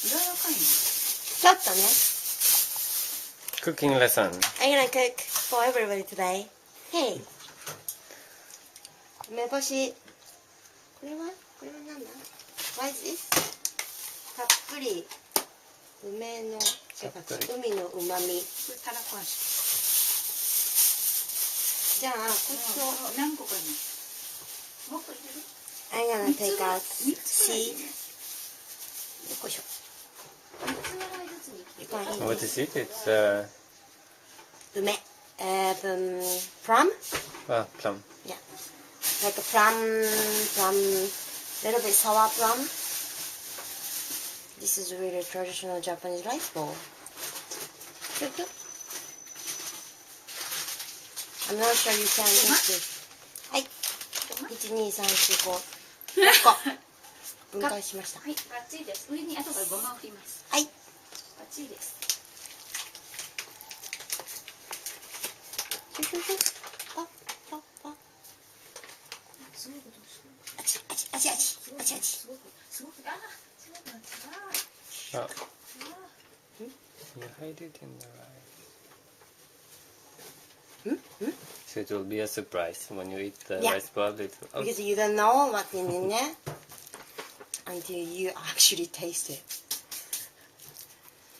ちょっとね。Cooking lesson. I'm gonna cook for everybody today. Hey. 梅干し。これは何だ What is this? たっぷり梅の海のうまみ。これたらこ味。じゃあこっちを何個かに。もっと入れる？I'm gonna take out seed. よいしょ。What is it? It's梅。Plum? plum. Yeah. Like a plum, little bit sour plum. This is really traditional Japanese rice bowl. I'm not sure you can eat this. はい。1、2、3、4、5。6個。分解しました。はい、バッチリです。上に後からごまを振ります。はい。バッチリです。あちあち。You hide it in the rice. So it will be a surprise when you eat the rice bowl. Because you don't know what's in there until you actually taste it.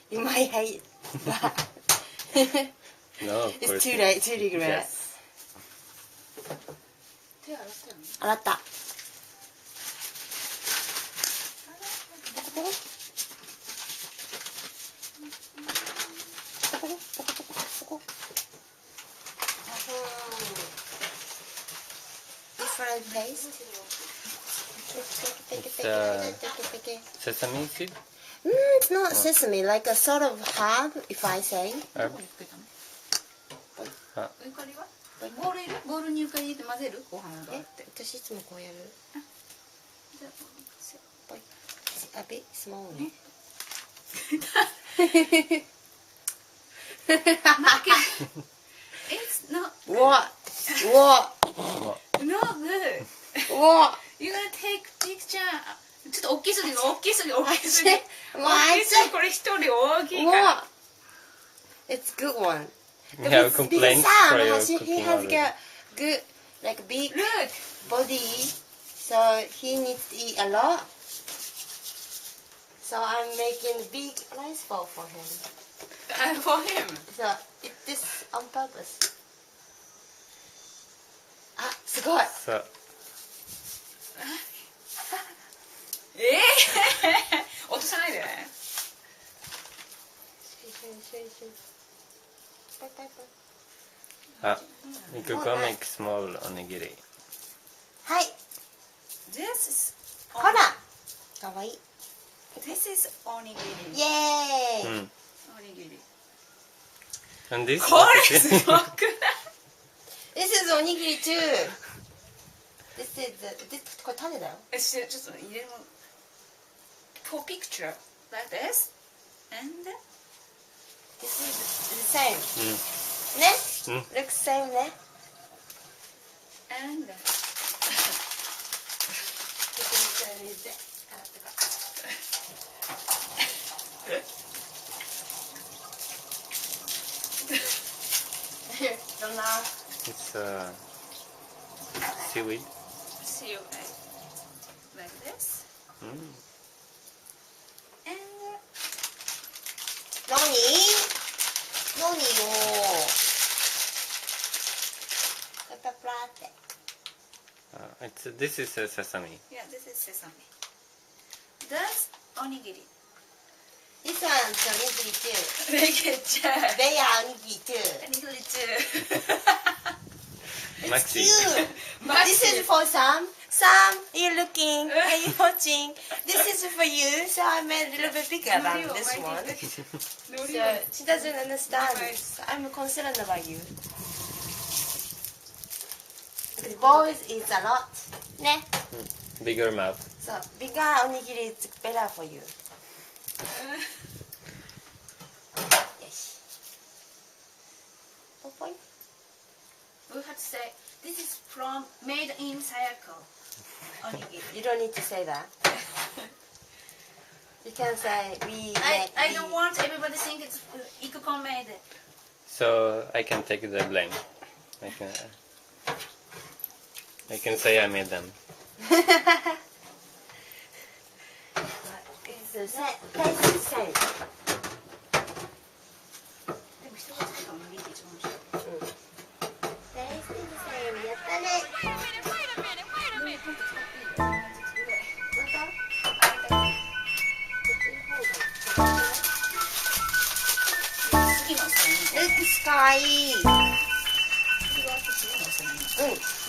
You might hate that. No, of It's course. too late, too regret. Yes. 洗った。Different taste. It's sesame seed? It's not sesame, like a sort of herb, if I say. Herb? ボウルにゆかり入れて混ぜるご飯があって。私いつもこうやる。A bit small ね。It's not What? not good. What? You gotta take picture. ちょっと大きすぎる。これ一人大きいから。What? It's good one. You have complaints for your He cooking has already. got good, like big Look. body, so he needs to eat a lot. So I'm making big rice bowl for him. For him. So eat this on purpose. あ、すごい。So, 落とさないでね。you could go make small onigiri. はい。 This is ほら。かわいい。This is onigiri. イエーイ。onigiri. And this? これすごくない？ This is おにぎり too. This is これ種だよ。ちょっと入れるもの。For picture like this and This is the same. ね。Looks same ね。and Don't know. It's seaweed. seal like this and 何よ。ペタプラって。This is sesame. yeah, this is sesame. That's onigiri. This one's おにぎり too. Make it job. They are おにぎり too. Onigiri too. Maxi. You. This is for Sam. Sam, you looking? Are you watching? This is for you. So I made a little bit bigger than this one. So she doesn't understand. I'm concerned about you. The boys eat a lot. ね。 Bigger mouth. So bigger おにぎり is better for you. よし。ポポイ。 We have to say this is from made in Sayako. Onigiri. You don't need to say that. You can say we I don't want everybody think it's Ikuko made it. So I can take the blame. I can say I made them. It's the same. Taste the same. でも人が作ったおにぎりって一番面白い。 Taste the same. やったね。次のお皿に。かわいい。次のお皿に。うん。